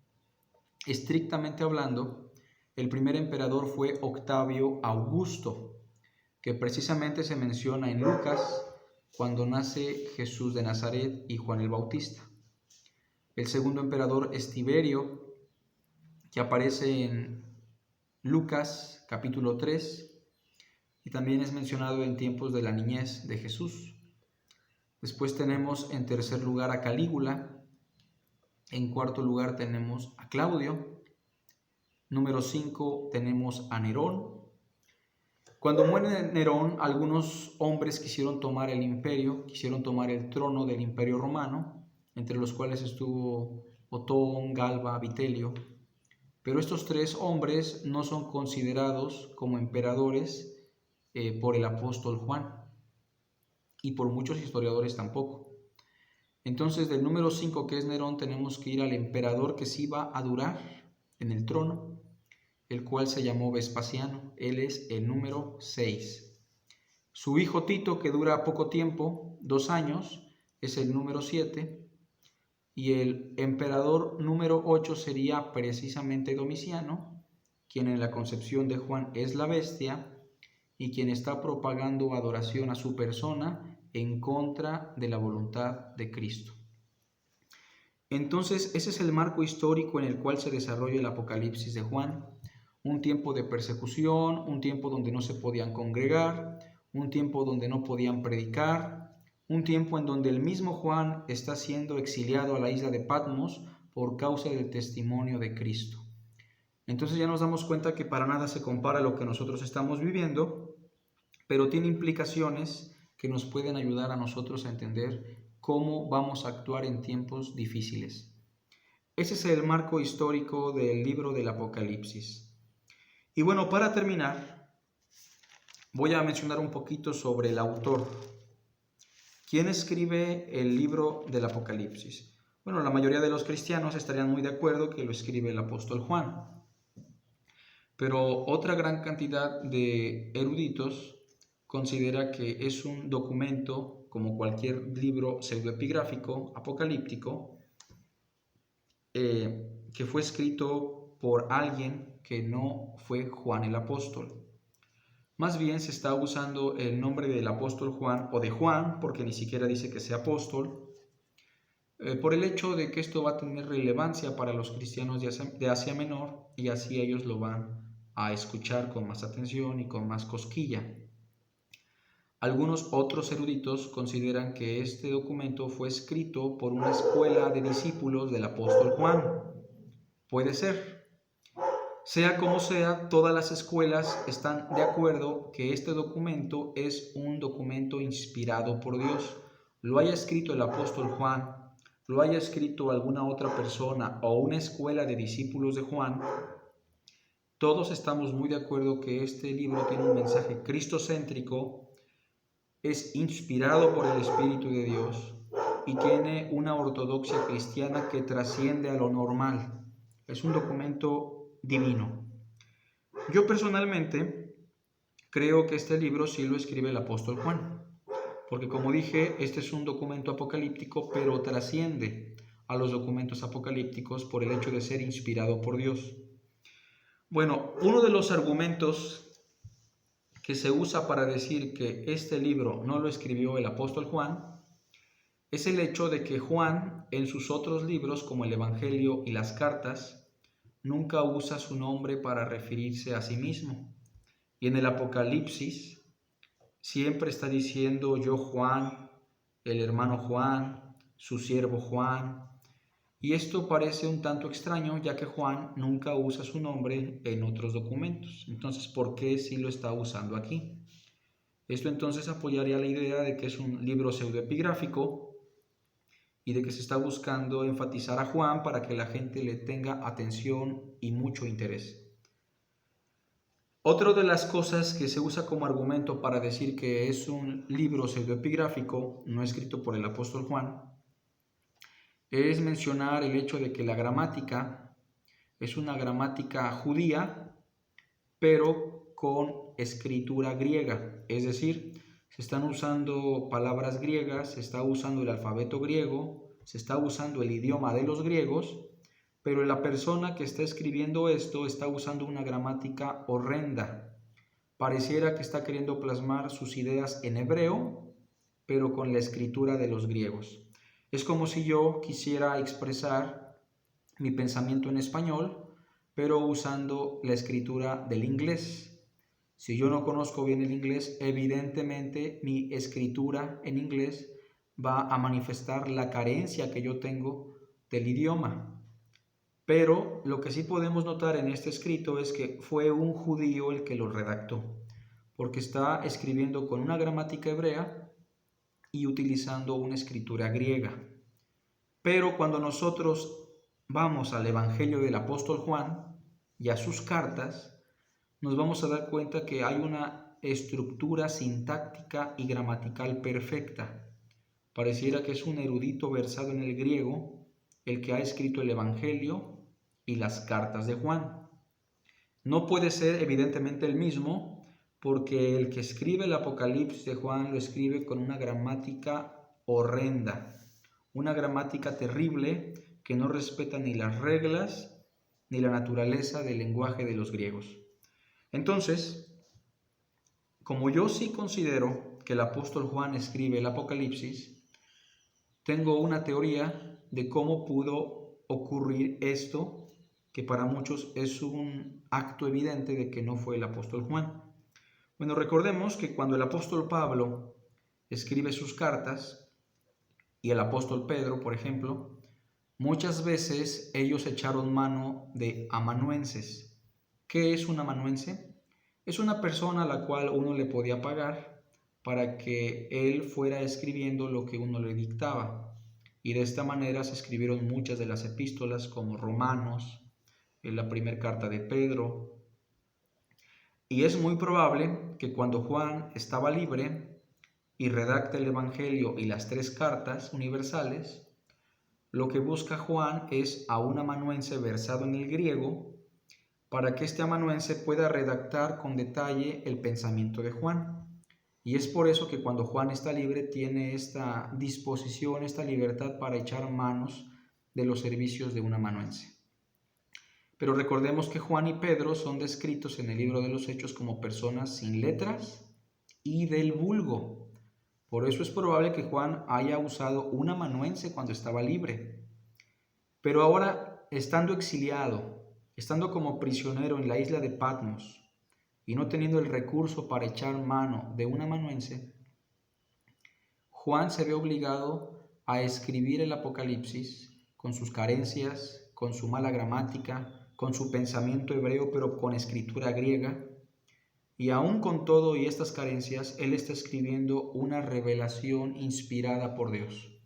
estrictamente hablando, el primer emperador fue Octavio Augusto, que precisamente se menciona en Lucas cuando nace Jesús de Nazaret y Juan el Bautista. El segundo emperador es Tiberio, que aparece en Lucas capítulo 3 y también es mencionado en tiempos de la niñez de Jesús. Después tenemos en tercer lugar a Calígula, en cuarto lugar tenemos a Claudio, número 5 tenemos a Nerón. Cuando muere Nerón, algunos hombres quisieron tomar el imperio, quisieron tomar el trono del imperio romano, entre los cuales estuvo Otón, Galba, Vitelio. Pero estos 3 hombres no son considerados como emperadores por el apóstol Juan y por muchos historiadores tampoco. Entonces del número 5, que es Nerón, tenemos que ir al emperador que sí iba a durar en el trono, el cual se llamó Vespasiano. Él es el número 6. Su hijo Tito, que dura poco tiempo, 2 años, es el número 7. Y el emperador número 8 sería precisamente Domiciano, quien en la concepción de Juan es la bestia y quien está propagando adoración a su persona en contra de la voluntad de Cristo. Entonces, ese es el marco histórico en el cual se desarrolla el Apocalipsis de Juan. Un tiempo de persecución, un tiempo donde no se podían congregar, un tiempo donde no podían predicar, un tiempo en donde el mismo Juan está siendo exiliado a la isla de Patmos por causa del testimonio de Cristo. Entonces ya nos damos cuenta que para nada se compara a lo que nosotros estamos viviendo, pero tiene implicaciones que nos pueden ayudar a nosotros a entender cómo vamos a actuar en tiempos difíciles. Ese es el marco histórico del libro del Apocalipsis. Y bueno, para terminar, voy a mencionar un poquito sobre el autor. ¿Quién escribe el libro del Apocalipsis? Bueno, la mayoría de los cristianos estarían muy de acuerdo que lo escribe el apóstol Juan. Pero otra gran cantidad de eruditos considera que es un documento, como cualquier libro pseudoepigráfico, apocalíptico, que fue escrito por alguien que no fue Juan el apóstol. Más bien se está usando el nombre del apóstol Juan o de Juan, porque ni siquiera dice que sea apóstol, por el hecho de que esto va a tener relevancia para los cristianos de Asia Menor y así ellos lo van a escuchar con más atención y con más cosquilla. Algunos otros eruditos consideran que este documento fue escrito por una escuela de discípulos del apóstol Juan. Puede ser. Sea como sea, todas las escuelas están de acuerdo que este documento es un documento inspirado por Dios. Lo haya escrito el apóstol Juan, lo haya escrito alguna otra persona o una escuela de discípulos de Juan, todos estamos muy de acuerdo que este libro tiene un mensaje cristocéntrico, es inspirado por el Espíritu de Dios y tiene una ortodoxia cristiana que trasciende a lo normal. Es un documento divino. Yo personalmente creo que este libro sí lo escribe el apóstol Juan, porque como dije, este es un documento apocalíptico, pero trasciende a los documentos apocalípticos por el hecho de ser inspirado por Dios. Bueno, uno de los argumentos que se usa para decir que este libro no lo escribió el apóstol Juan es el hecho de que Juan, en sus otros libros como el Evangelio y las cartas, nunca usa su nombre para referirse a sí mismo. Y en el Apocalipsis siempre está diciendo yo Juan, el hermano Juan, su siervo Juan. Y esto parece un tanto extraño, ya que Juan nunca usa su nombre en otros documentos. Entonces, ¿por qué sí lo está usando aquí? Esto entonces apoyaría la idea de que es un libro pseudoepigráfico y de que se está buscando enfatizar a Juan para que la gente le tenga atención y mucho interés. Otra de las cosas que se usa como argumento para decir que es un libro pseudoepigráfico, no escrito por el apóstol Juan, es mencionar el hecho de que la gramática es una gramática judía, pero con escritura griega. Es decir, se están usando palabras griegas, se está usando el alfabeto griego, se está usando el idioma de los griegos, pero la persona que está escribiendo esto está usando una gramática horrenda. Pareciera que está queriendo plasmar sus ideas en hebreo, pero con la escritura de los griegos. Es como si yo quisiera expresar mi pensamiento en español, pero usando la escritura del inglés. Si yo no conozco bien el inglés, evidentemente mi escritura en inglés va a manifestar la carencia que yo tengo del idioma. Pero lo que sí podemos notar en este escrito es que fue un judío el que lo redactó, porque está escribiendo con una gramática hebrea y utilizando una escritura griega. Pero cuando nosotros vamos al Evangelio del apóstol Juan y a sus cartas, nos vamos a dar cuenta que hay una estructura sintáctica y gramatical perfecta. Pareciera que es un erudito versado en el griego el que ha escrito el Evangelio y las cartas de Juan. No puede ser evidentemente el mismo, porque el que escribe el Apocalipsis de Juan lo escribe con una gramática horrenda, una gramática terrible que no respeta ni las reglas ni la naturaleza del lenguaje de los griegos. Entonces, como yo sí considero que el apóstol Juan escribe el Apocalipsis, tengo una teoría de cómo pudo ocurrir esto, que para muchos es un acto evidente de que no fue el apóstol Juan. Bueno, recordemos que cuando el apóstol Pablo escribe sus cartas, y el apóstol Pedro, por ejemplo, muchas veces ellos echaron mano de amanuenses. ¿Qué es un amanuense? Es una persona a la cual uno le podía pagar para que él fuera escribiendo lo que uno le dictaba. Y de esta manera se escribieron muchas de las epístolas como Romanos, en la primera carta de Pedro. Y es muy probable que cuando Juan estaba libre y redacta el Evangelio y las 3 cartas universales, lo que busca Juan es a un amanuense versado en el griego para que este amanuense pueda redactar con detalle el pensamiento de Juan. Y es por eso que cuando Juan está libre tiene esta disposición, esta libertad para echar manos de los servicios de un amanuense. Pero recordemos que Juan y Pedro son descritos en el libro de los Hechos como personas sin letras y del vulgo. Por eso es probable que Juan haya usado un amanuense cuando estaba libre. Pero ahora, estando exiliado, estando como prisionero en la isla de Patmos y no teniendo el recurso para echar mano de un amanuense, Juan se ve obligado a escribir el Apocalipsis con sus carencias, con su mala gramática, con su pensamiento hebreo, pero con escritura griega. Y aún con todo y estas carencias, él está escribiendo una revelación inspirada por Dios.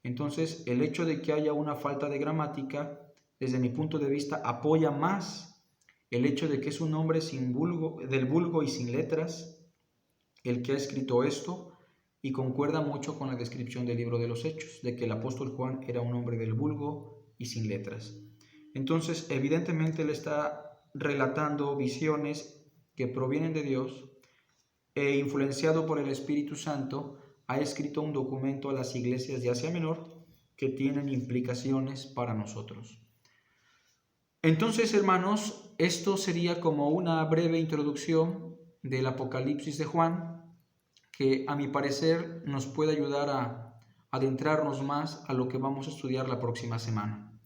Entonces, el hecho de que haya una falta de gramática, desde mi punto de vista, apoya más el hecho de que es un hombre del vulgo y sin letras el que ha escrito esto, y concuerda mucho con la descripción del libro de los Hechos, de que el apóstol Juan era un hombre del vulgo y sin letras. Entonces, evidentemente, él está relatando visiones que provienen de Dios e influenciado por el Espíritu Santo, ha escrito un documento a las iglesias de Asia Menor que tienen implicaciones para nosotros. Entonces, hermanos, esto sería como una breve introducción del Apocalipsis de Juan, que a mi parecer nos puede ayudar a adentrarnos más a lo que vamos a estudiar la próxima semana.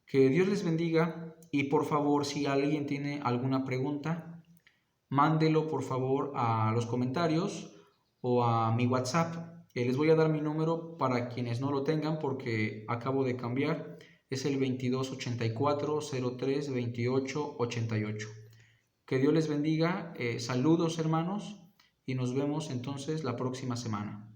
Que Dios les bendiga y por favor, si alguien tiene alguna pregunta, mándelo por favor a los comentarios o a mi WhatsApp. Les voy a dar mi número para quienes no lo tengan porque acabo de cambiar. Es el 2284-03-2888. Que Dios les bendiga. Saludos, hermanos, y nos vemos entonces la próxima semana.